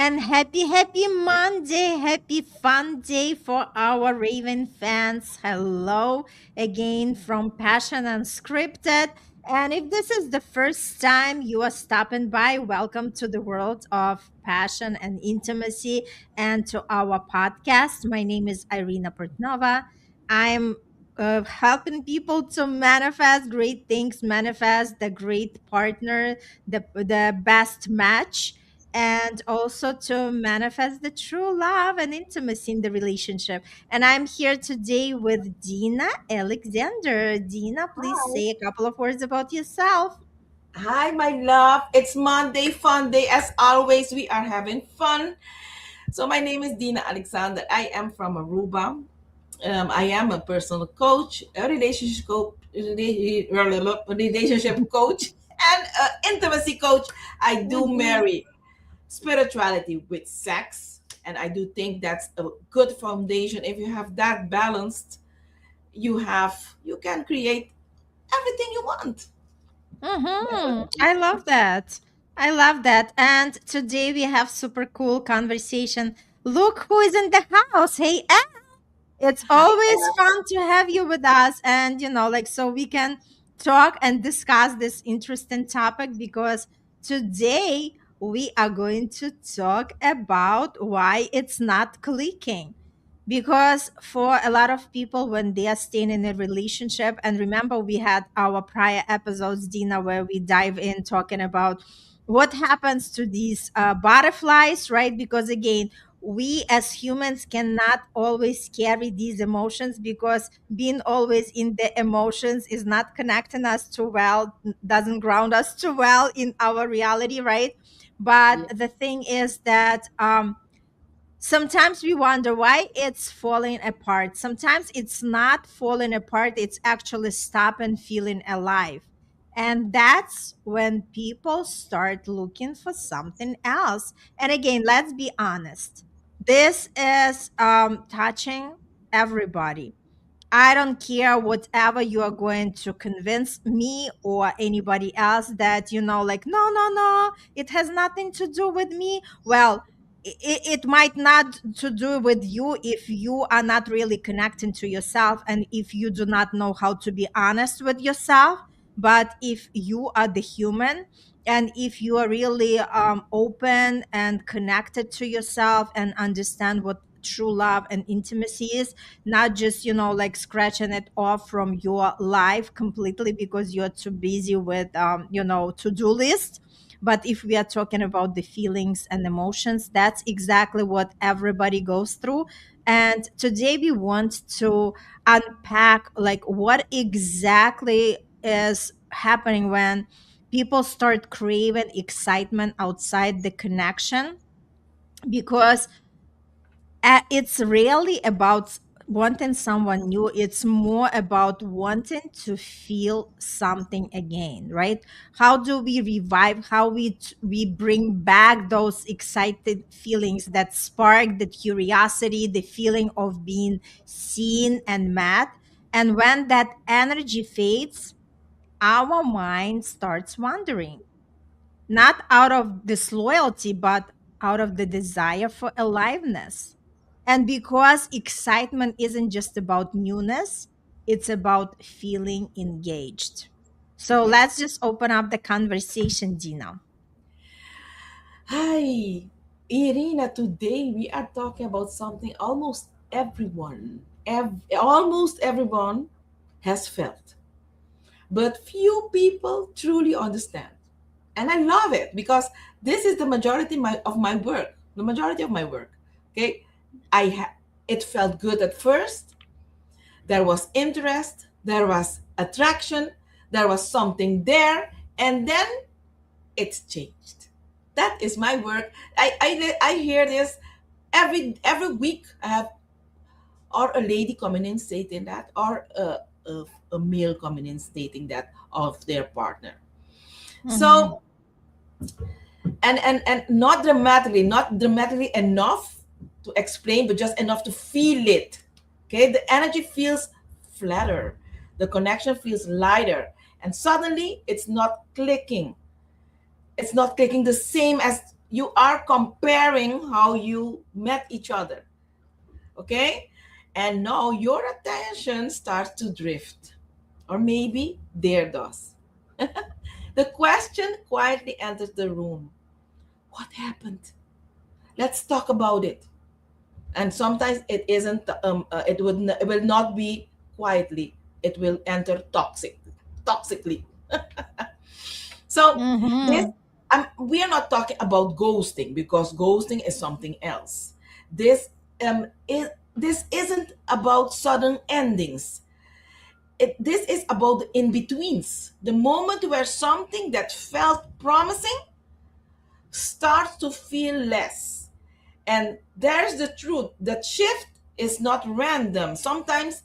and happy Monday, happy fun day for our Raven fans. Hello again from Passion Unscripted. And if this is the first time you are stopping by, welcome to the world of passion and intimacy and to our podcast. My name is Irina Portnova. I'm helping people to manifest great things, manifest the great partner, the best match, and also to manifest the true love and intimacy in the relationship. And I'm here today with Dina Alexander. Dina, please Hi. say a couple of words about yourself. Hi, my love. It's Monday, fun day. As always, we are having fun. So, my name is Dina Alexander. I am from Aruba. I am a personal coach, a relationship coach, and an intimacy coach. I do Mhm. marry spirituality with sex, and I do think that's a good foundation. If you have that balanced, you can create everything you want. I love that. I love that. And today we have super cool conversation. Look who is in the house. Hey, it's Hi. always fun to have you with us. And, like, so we can talk and discuss this interesting topic because today we are going to talk about why it's not clicking. Because for a lot of people, when they are staying in a relationship, and remember, we had our prior episodes, Dina, where we dive in talking about what happens to these butterflies, right? Because again, we as humans cannot always carry these emotions because being always in the emotions is not connecting us too well, doesn't ground us too well in our reality, right? But Yeah. the thing is that sometimes we wonder why it's falling apart. Sometimes it's not falling apart, it's actually stopping feeling alive. And that's when people start looking for something else. And again, let's be honest. This is touching everybody. I don't care whatever you are going to convince me or anybody else that, like, no, no, no, it has nothing to do with me. Well, it might not to do with you if you are not really connecting to yourself and if you do not know how to be honest with yourself. But if you are the human and if you are really open and connected to yourself and understand what true love and intimacy is, not just like scratching it off from your life completely because you're too busy with to-do list. But if we are talking about the feelings and emotions, that's exactly what everybody goes through. And today we want to unpack like what exactly is happening when people start craving excitement outside the connection, because it's really about wanting someone new. It's more about wanting to feel something again, right? How do we revive, how we bring back those excited feelings that spark the curiosity, the feeling of being seen and met. And when that energy fades, our mind starts wandering, not out of disloyalty, but out of the desire for aliveness. And because excitement isn't just about newness, it's about feeling engaged. So Yeah. let's just open up the conversation, Dina. Hi, Irina. Today we are talking about something almost everyone has felt, but few people truly understand. And I love it because this is the majority of my work. The majority of my work. Okay, it felt good at first. There was interest. There was attraction. There was something there, and then it's changed. That is my work. I hear this every week. I have or a lady coming in stating that, or a male coming in stating that of their partner. Mhm. So and not dramatically enough to explain, but just enough to feel it. Okay, the energy feels flatter, the connection feels lighter, and suddenly it's not clicking the same as you are comparing how you met each other. Okay, and now your attention starts to drift, or maybe there does. The question quietly enters the room: what happened? Let's talk about it. And sometimes it isn't it will not be quietly, it will enter toxically. So this, Mm-hmm. we are not talking about ghosting, because ghosting is something else. This this isn't about sudden endings. This is about the in-betweens, the moment where something that felt promising starts to feel less. And there's the truth that shift is not random. Sometimes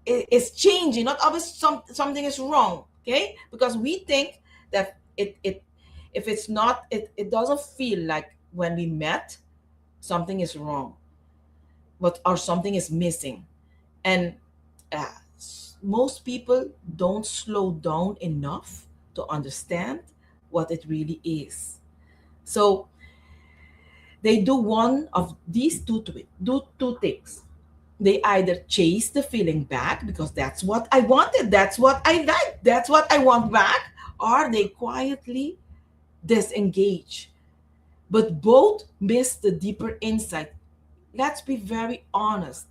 it's changing, not always something is wrong. Okay, because we think that it if it's not, it doesn't feel like when we met, something is wrong, but or something is missing. And most people don't slow down enough to understand what it really is. So they do one of these do two things. They either chase the feeling back because that's what I wanted, that's what I like, that's what I want back, or they quietly disengage. But both miss the deeper insight. Let's be very honest.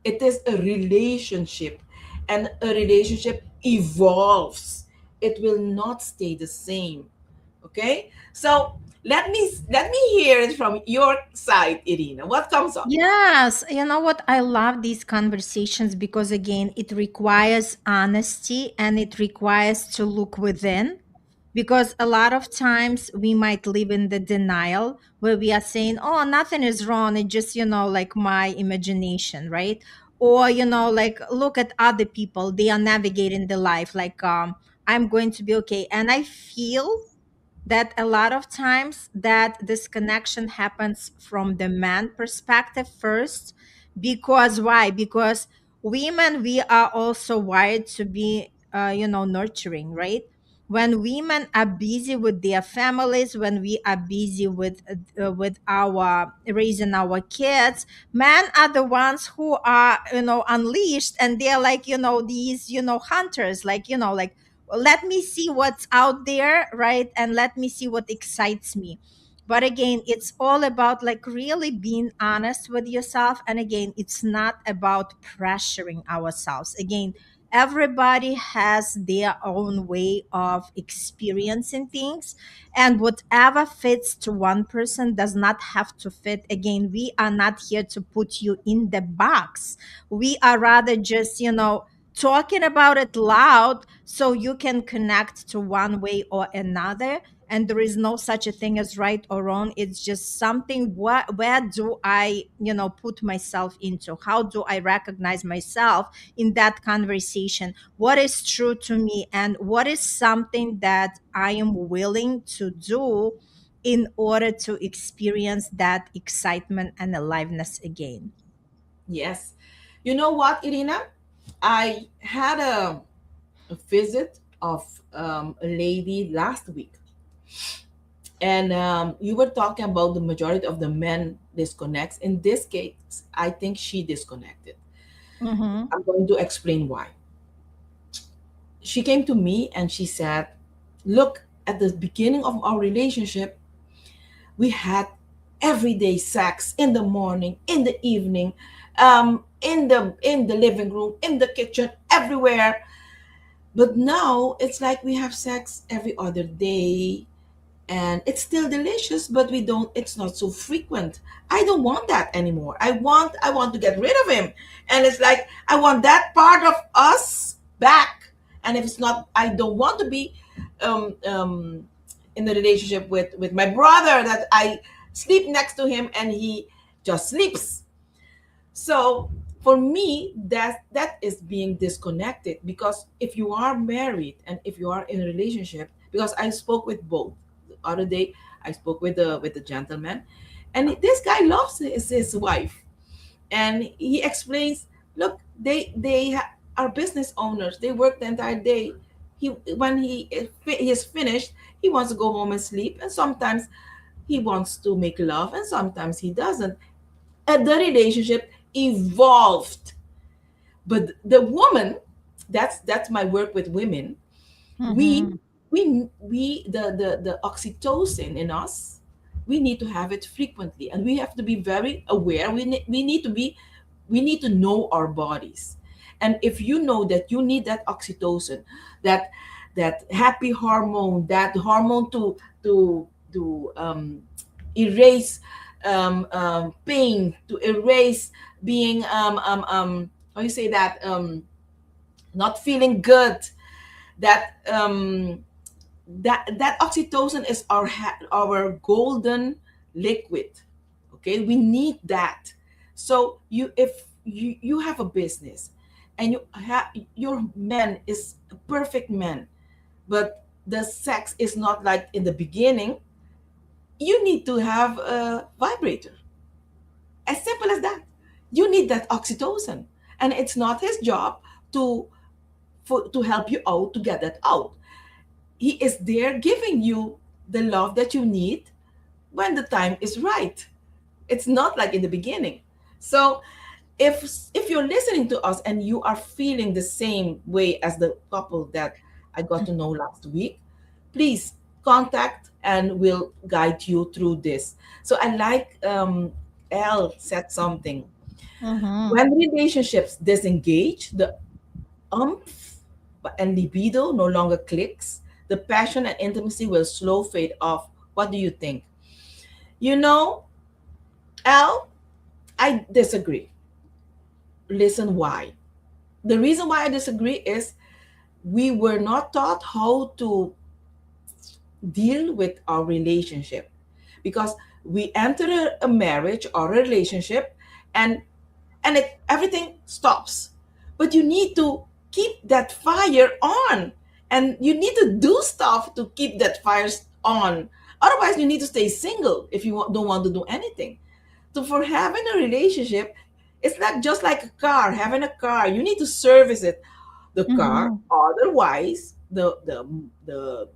It is a relationship, and a relationship evolves. It will not stay the same. Okay? So let me hear it from your side, Irina. What comes up? Yes, you know what? I love these conversations because, again, it requires honesty and it requires to look within. Because a lot of times we might live in the denial where we are saying, oh, nothing is wrong. It's just, like my imagination, right? Or, like look at other people. They are navigating the life like, I'm going to be okay. And I feel that a lot of times that this connection happens from the man perspective first. Because why? Because women, we are also wired to be nurturing, right? When women are busy with their families, when we are busy with our raising our kids, men are the ones who are unleashed, and they're like these hunters, like let me see what's out there, right? And let me see what excites me. But again, it's all about like really being honest with yourself. And again, it's not about pressuring ourselves. Again, everybody has their own way of experiencing things, and whatever fits to one person does not have to fit. Again, we are not here to put you in the box. We are rather just talking about it loud so you can connect to one way or another. And there is no such a thing as right or wrong. It's just something, where do I put myself into, how do I recognize myself in that conversation, what is true to me, and what is something that I am willing to do in order to experience that excitement and aliveness again. Yes. You know what, Irina? I had a visit of a lady last week, and you were talking about the majority of the men disconnects. In this case, I think she disconnected. Mm-hmm. I'm going to explain why. She came to me and she said, "Look, at the beginning of our relationship, we had everyday sex in the morning, in the evening, in the living room, in the kitchen, everywhere. But now it's like we have sex every other day, and it's still delicious, but we don't, it's not so frequent. I don't want that anymore. I want to get rid of him. And it's like I want that part of us back. And if it's not, I don't want to be in a relationship with my brother, that I sleep next to him and he just sleeps." So for me, that is being disconnected. Because if you are married and if you are in a relationship, because I spoke with both the other day, I spoke with the gentleman, and this guy loves his wife, and he explains, look, are business owners. They work the entire day. He, when he is finished, he wants to go home and sleep, and sometimes he wants to make love and sometimes he doesn't. And the relationship evolved. But the woman, that's my work with women. we Mm-hmm. we the oxytocin in us, we need to have it frequently, and we have to be very aware. We need to be, we need to know our bodies. And if you know that you need that oxytocin, that that happy hormone, that hormone to erase pain, to erase being how you say that, not feeling good, that that oxytocin is our our golden liquid. Okay, we need that. So you, if you have a business and you have, your man is a perfect man, but the sex is not like in the beginning, you need to have a vibrator. As simple as that. You need that oxytocin, and it's not his job to to help you out to get that out. He is there giving you the love that you need when the time is right. It's not like in the beginning. So if you're listening to us and you are feeling the same way as the couple that I got to know last week, please contact and we'll guide you through this. So I like, Elle said something. Mm-hmm. When relationships disengage, the umph and libido no longer clicks, the passion and intimacy will slow fade off. What do you think? You know, Al, I disagree. Listen why. The reason why I disagree is we were not taught how to deal with our relationship, because we enter a marriage or a relationship, and everything stops. But you need to keep that fire on, and you need to do stuff to keep that fire on. Otherwise you need to stay single if you don't want to do anything. So for having a relationship, it's like just like a car. Having a car, you need to service it, the car. Mm-hmm. Otherwise the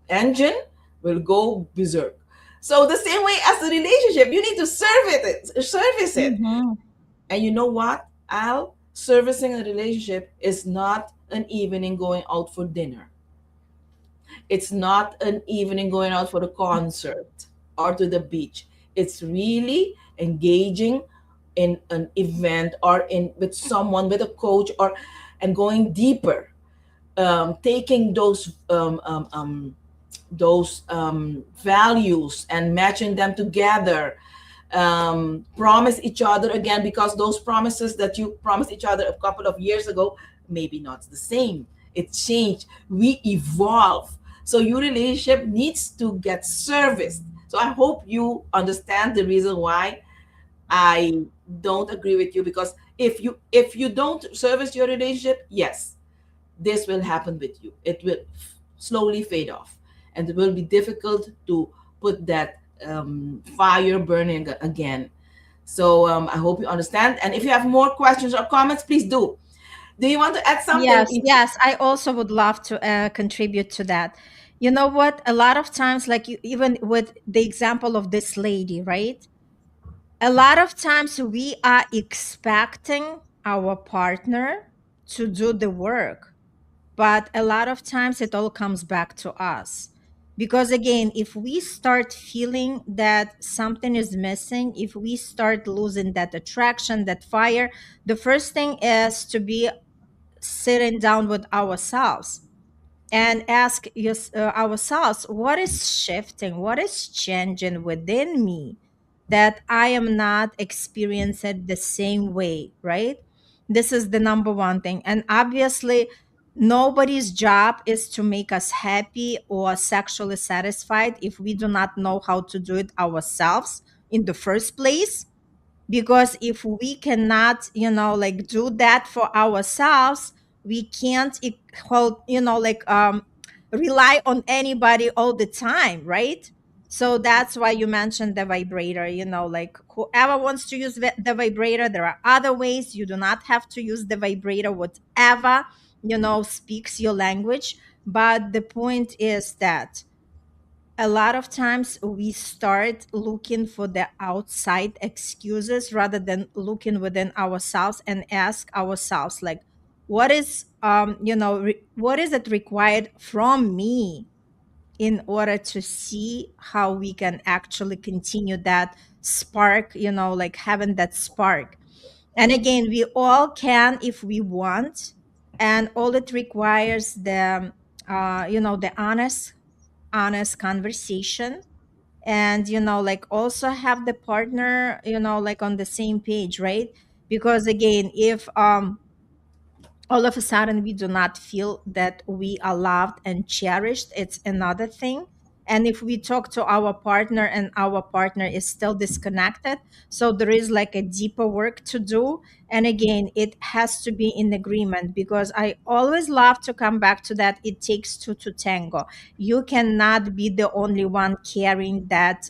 engine will go berserk. So the same way as the relationship, you need to service it. Mm-hmm. And you know what, Al? Servicing a relationship is not an evening going out for dinner. It's not an evening going out for the concert or to the beach. It's really engaging in an event or in with someone, with a coach, or and going deeper, taking those values and matching them together, promise each other again, because those promises that you promised each other a couple of years ago, maybe not the same. It changed. We evolve. So your relationship needs to get serviced. So I hope you understand the reason why I don't agree with you, because if you don't service your relationship, yes, this will happen with you. It will slowly fade off, and it will be difficult to put that fire burning again. So I hope you understand. And if you have more questions or comments, please do. Do you want to add something? Yes, yes. I also would love to contribute to that. You know what? A lot of times, like you, even with the example of this lady, right? A lot of times we are expecting our partner to do the work, but a lot of times it all comes back to us. Because again, if we start feeling that something is missing, if we start losing that attraction, that fire, the first thing is to be sitting down with ourselves and ask ourselves, what is shifting, what is changing within me that I am not experiencing the same way, right? This is the number one thing. And obviously nobody's job is to make us happy or sexually satisfied if we do not know how to do it ourselves in the first place. Because if we cannot, like do that for ourselves, we can't hold, rely on anybody all the time, right? So that's why you mentioned the vibrator, like whoever wants to use the vibrator, there are other ways. You do not have to use the vibrator, whatever, speaks your language. But the point is that a lot of times we start looking for the outside excuses rather than looking within ourselves and ask ourselves, like, what is what is it required from me in order to see how we can actually continue that spark, like having that spark. And again, we all can if we want, and all it requires the the honest conversation, and like also have the partner like on the same page, right? Because again, if all of a sudden we do not feel that we are loved and cherished, it's another thing. And if we talk to our partner and our partner is still disconnected, so there is like a deeper work to do. And again, it has to be in agreement, because I always love to come back to that: it takes two to tango. You cannot be the only one carrying that,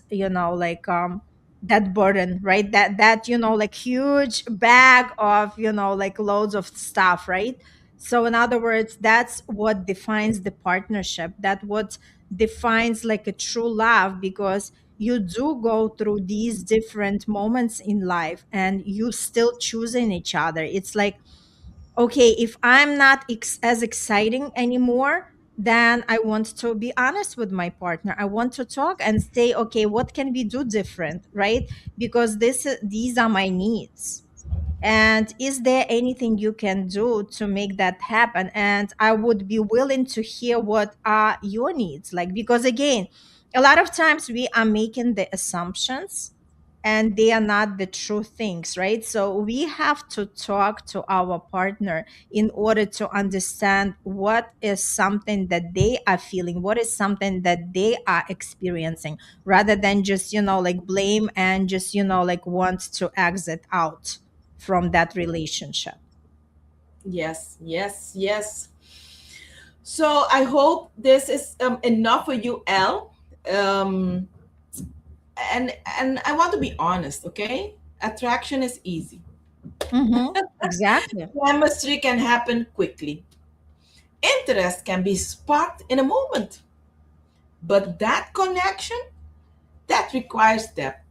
that burden, right? That like huge bag of like loads of stuff, right? So in other words, that's what defines the partnership, that what defines like a true love, because you do go through these different moments in life and you still choosing each other. It's like, okay, if I'm not as exciting anymore, then I want to be honest with my partner. I want to talk and say, okay, what can we do different, right? Because these are my needs, and is there anything you can do to make that happen? And I would be willing to hear what are your needs, like, because again, a lot of times we are making the assumptions and they are not the true things, right? So we have to talk to our partner in order to understand what is something that they are feeling, what is something that they are experiencing, rather than just like blame and just like want to exit out from that relationship. Yes, yes, yes. So I hope this is enough for you, Elle. Um, and I want to be honest, okay? Attraction is easy. Exactly. Chemistry can happen quickly. Interest can be sparked in a moment. But that connection, that requires depth.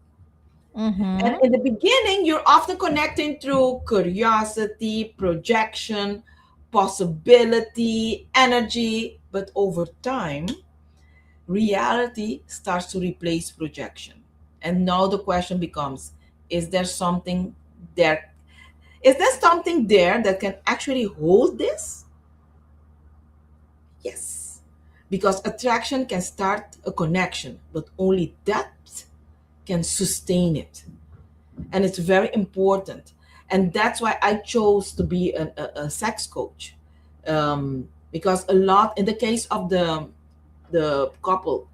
And Mm-hmm. in the beginning, you're often connecting through curiosity, projection, possibility, energy. But over time, reality starts to replace projection. And now the question becomes, is there something there? Is there something there that can actually hold this? Yes. Because attraction can start a connection, but only depth can sustain it. And it's very important. And that's why I chose to be a sex coach. Because a lot, in the case of the couple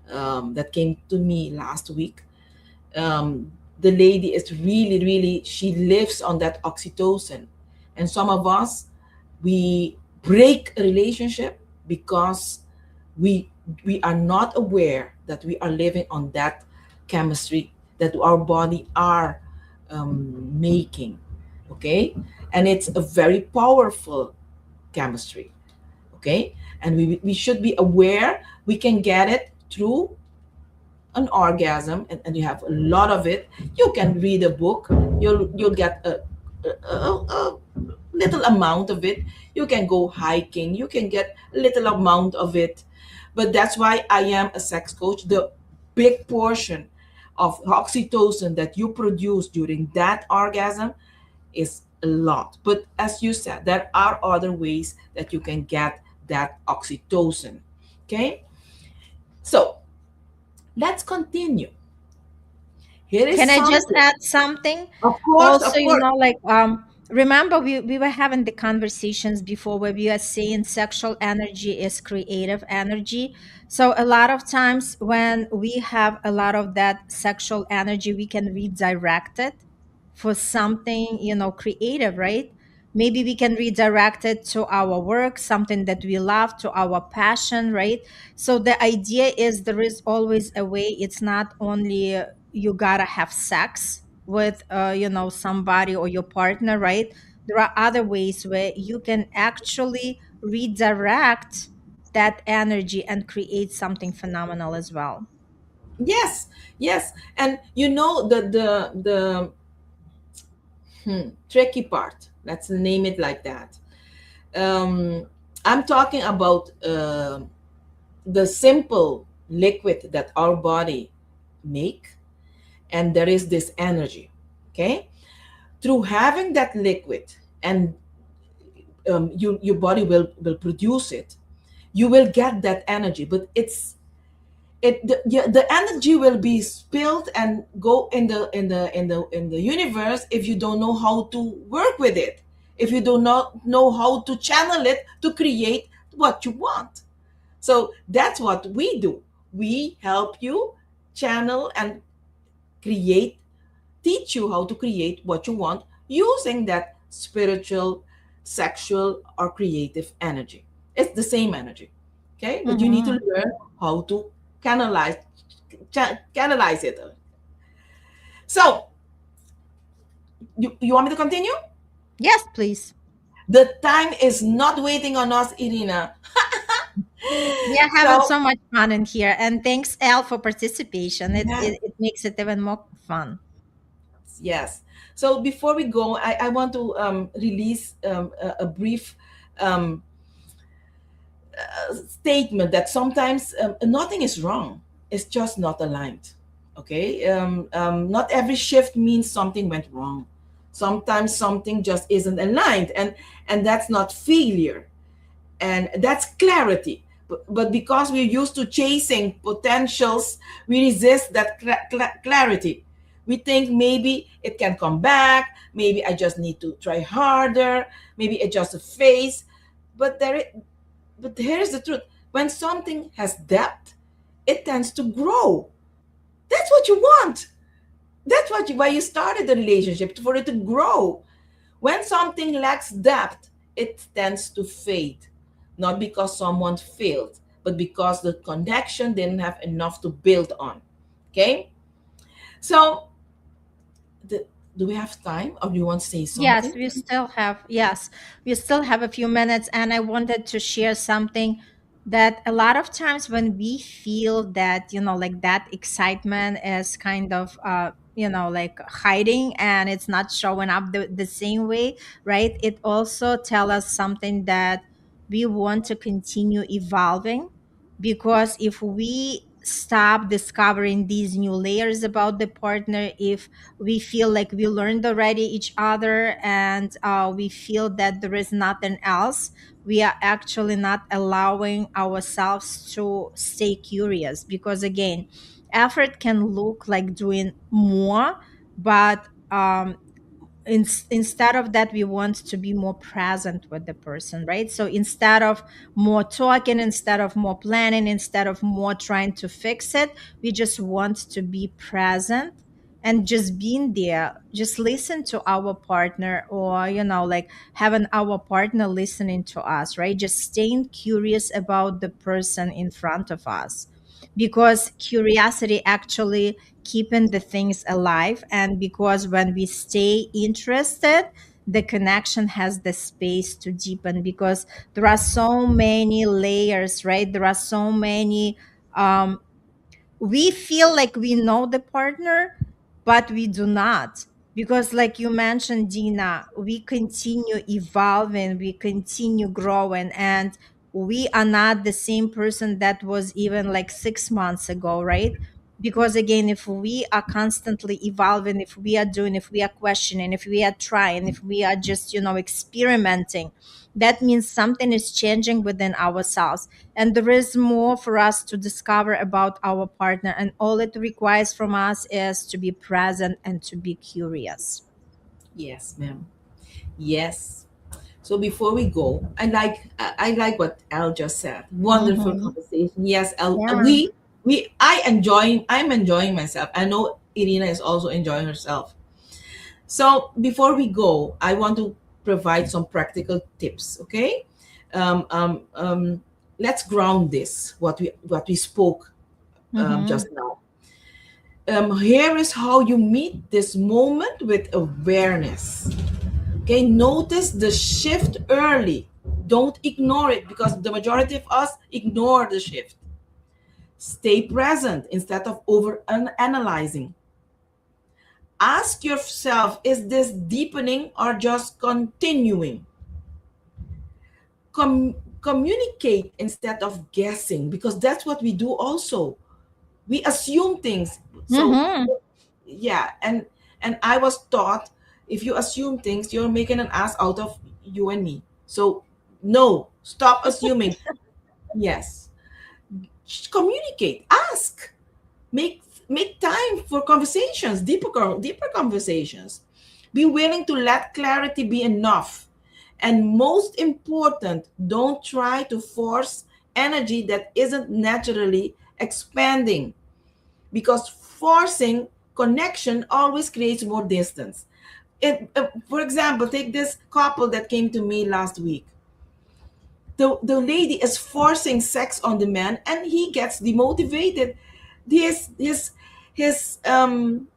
that came to me last week, the lady is really, really, she lives on that oxytocin. And some of us, we break a relationship because we we are not aware that we are living on that chemistry that our body are making. Okay, and it's a very powerful chemistry. Okay, and we should be aware we can get it through an orgasm, and you have a lot of it. You can read a book, you'll get a little amount of it. You can go hiking, you can get a little amount of it. But that's why I am a sex coach. The big portion of oxytocin that you produce during that orgasm is a lot. But as you said, there are other ways that you can get that oxytocin. Okay, so let's continue. Here is Can I just something. add something? Of course, Also, of course. like, remember we were having the conversations before where we are saying sexual energy is creative energy. So a lot of times when we have a lot of that sexual energy, we can redirect it for something, creative, right? Maybe we can redirect it to our work, something that we love, to our passion, right? So the idea is there is always a way. It's not only you gotta have sex with somebody or your partner, right? There are other ways where you can actually redirect that energy and create something phenomenal as well. Yes, yes. And you know the tricky part. Let's name it like that. Um, I'm talking about the simple liquid that our body make, and there is this energy. Okay, through having that liquid, and your body will produce it. You will get that energy, but the energy will be spilled and go in the universe if you don't know how to work with it, if you do not know how to channel it to create what you want. So that's what we do. We help you channel and create, teach you how to create what you want using that spiritual, sexual, or creative energy. It's the same energy, okay? But you need to Hmm. learn how to canalize canalize it. So you want me to continue? Yes, please. The time is not waiting on us, Irina. We are having So so much fun in here, and thanks, Elle, for participation. It yeah, it, it makes it even more fun. yes. So before we go, I want to release a brief um, statement that sometimes nothing is wrong. It's just not aligned. Okay. Not every shift means something went wrong. Sometimes something just isn't aligned, and that's not failure, and that's clarity. But because we're used to chasing potentials, we resist that clarity. We think maybe it can come back. Maybe I just need to try harder. Maybe it's just a phase. But but here's the truth: when something has depth, it tends to grow. That's what you want. That's why you started the relationship, for it to grow. When something lacks depth, it tends to fade, not because someone failed, but because the connection didn't have enough to build on. Okay, so the, do we have time, or do you want to say Yes, something? we still have a few minutes, and I wanted to share something that a lot of times when we feel that, like that excitement is kind of like hiding and it's not showing up the same way, right? It also tell us something that we want to continue evolving, because if we stop discovering these new layers about the partner, if we feel like we learned already each other, and we feel that there is nothing else, we are actually not allowing ourselves to stay curious, because again, effort can look like doing more, but instead of that, we want to be more present with the person, right? So instead of more talking, instead of more planning, instead of more trying to fix it, we just want to be present and just being there, just listen to our partner, or like having our partner listening to us, right? Just staying curious about the person in front of us, because curiosity actually keeping the things alive, and because when we stay interested, the connection has the space to deepen, because there are so many layers, right? There are so many um we feel like we know the partner, but we do not, because like you mentioned, Dina, we continue evolving, we continue growing, and we are not the same person that was even like 6 months ago, right? Because again, if we are constantly evolving, if we are doing, if we are questioning, if we are trying, if we are just experimenting, that means something is changing within ourselves, and there is more for us to discover about our partner, and all it requires from us is to be present and to be curious. Yes, ma'am. Yes. So before we go, I like what Al just said. Wonderful Hmm. conversation. Yes, Al. Yeah. I'm enjoying myself. I know Irina is also enjoying herself. So before we go, I want to provide some practical tips. Okay, um, um, um, let's ground this what we spoke Hmm. just now. Here is how you meet this moment with awareness. Okay, notice the shift early. Don't ignore it, because the majority of us ignore the shift. Stay present instead of over analyzing. Ask yourself, is this deepening or just continuing? Communicate instead of guessing, because that's what we do also. We assume things. So Mm-hmm. yeah, and I was taught, if you assume things, you're making an ass out of you and me. So no, stop assuming. Yes, communicate, ask, make time for conversations, deeper conversations. Be willing to let clarity be enough. And most important, don't try to force energy that isn't naturally expanding, because forcing connection always creates more distance. For example, take this couple that came to me last week. The lady is forcing sex on the man, and he gets demotivated. His his his um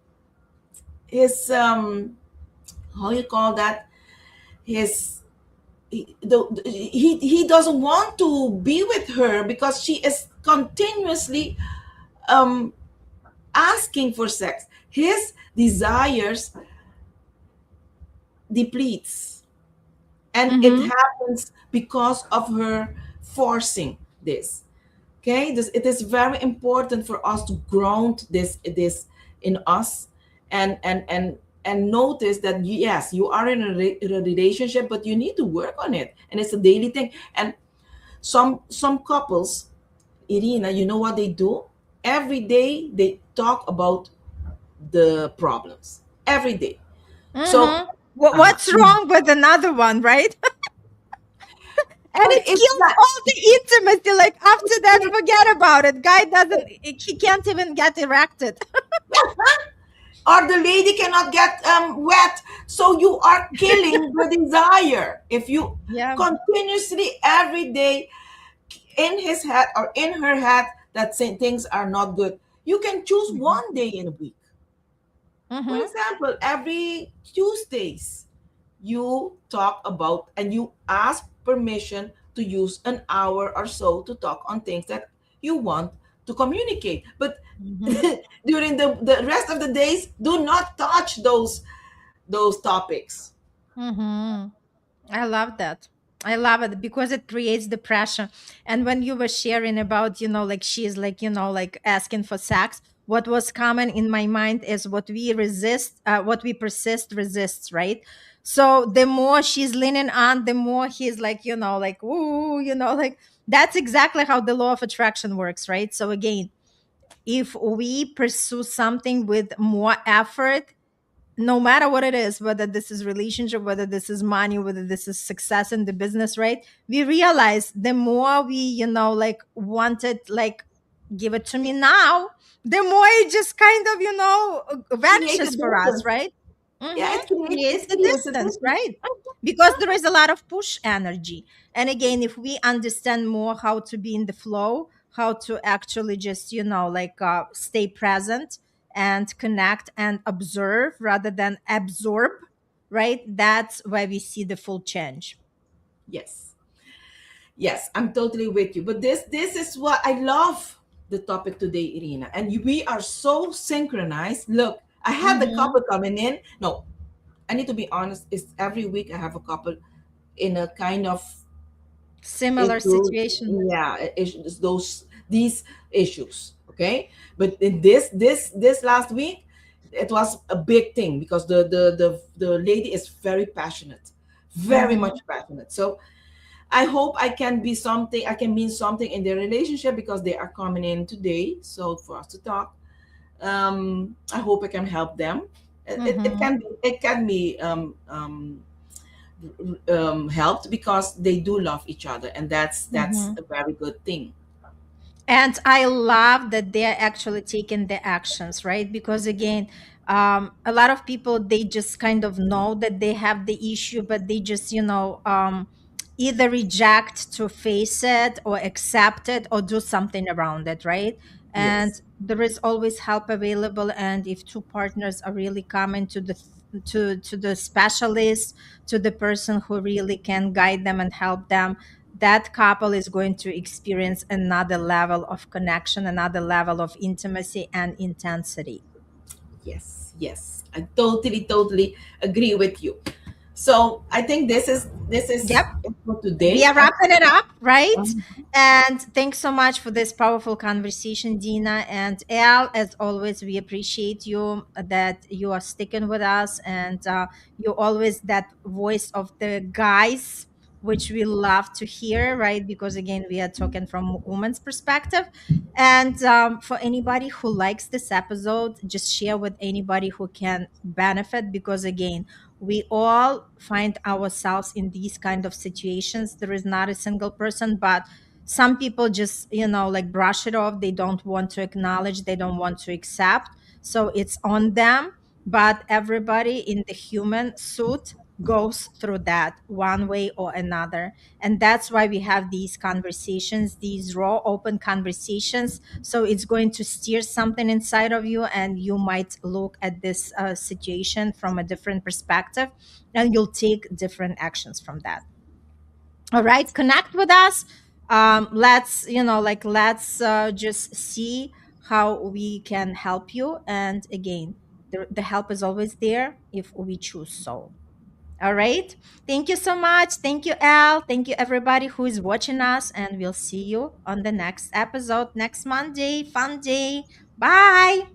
his how you call that, his he doesn't want to be with her because she is continuously um asking for sex. His desires depletes, and it Mm-hmm. happens because of her forcing this. Okay, it is very important for us to ground this in us, and notice that yes, you are in a relationship, but you need to work on it, and it's a daily thing. And some couples, Irina, you know what they do? Every day they talk about the problems every day. So Mm-hmm. uh, What's wrong with another one, right? And it it's kills not. all the intimacy. Like after that, forget about it. Guy doesn't. He can't even get erected. Or the lady cannot get wet, so you are killing the desire if you Yeah. continuously every day in his head or in her head that things are not good. You can choose Mm-hmm. one day in a week. For Mm-hmm. example, every Tuesdays you talk about, and you ask permission to use an hour or so to talk on things that you want to communicate. But Mm-hmm. during the rest of the days, do not touch those topics. Mm-hmm. I love that. I love it because it creates the pressure. And when you were sharing about, like she's like, like asking for sex, what was common in my mind is what we persist resists, right? So the more she's leaning on, the more he's like, like, ooh, like that's exactly how the law of attraction works, right? So again, if we pursue something with more effort, no matter what it is, whether this is relationship, whether this is money, whether this is success in the business, right? We realize the more we, like wanted, like give it to me now, the more it just kind of, Create a vanishes for us, distance. right? Yeah, Creates it the creates a distance, distance. right? Because there is a lot of push energy. And again, if we understand more how to be in the flow, how to actually just, like stay present and connect and observe rather than absorb, right? That's where we see the full change. Yes, yes, I'm totally with you. But this is what I love, the topic today, Irina, and we are so synchronized. Look, I had the Mm-hmm. couple coming in. No, I need to be honest. Is every week I have a couple in a kind of Similar issue. situation. Yeah, issues, these issues. Okay, but in this last week, it was a big thing because the lady is very passionate, very Mm-hmm. much passionate. So I hope I can be something. I can mean something in their relationship because they are coming in today. So for us to talk, I hope I can help them. Mm-hmm. It can be helped because they do love each other, and that's Mm-hmm. a very good thing. And I love that they're actually taking the actions, right? Because again, a lot of people, they just kind of know that they have the issue, but they just, either reject to face it or accept it or do something around it, right? and Yes. there is always help available. And if two partners are really coming to the specialist, to the person who really can guide them and help them, that couple is going to experience another level of connection, another level of intimacy and intensity. Yes. Yes. I totally, totally agree with you. So I think this is Yep. it for We today. are wrapping it up, right? Um, And thanks so much for this powerful conversation, Dina and Al. As always, we appreciate you that you are sticking with us, and you're always that voice of the guys, which we love to hear, right? Because again, we are talking from woman's perspective. And for anybody who likes this episode, just share with anybody who can benefit, because again, we all find ourselves in these kind of situations. There is not a single person, but some people just, like brush it off. They don't want to acknowledge, they don't want to accept. So it's on them. But everybody in the human suit goes through that one way or another. And that's why we have these conversations, these raw, open conversations. So it's going to steer something inside of you, and you might look at this situation from a different perspective, and you'll take different actions from that. All right, connect with us. Let's, let's just see how we can help you. And again, the help is always there if we choose so. All right. Thank you so much. Thank you, Al. Thank you, everybody who is watching us. And we'll see you on the next episode next Monday. Fun day. Bye.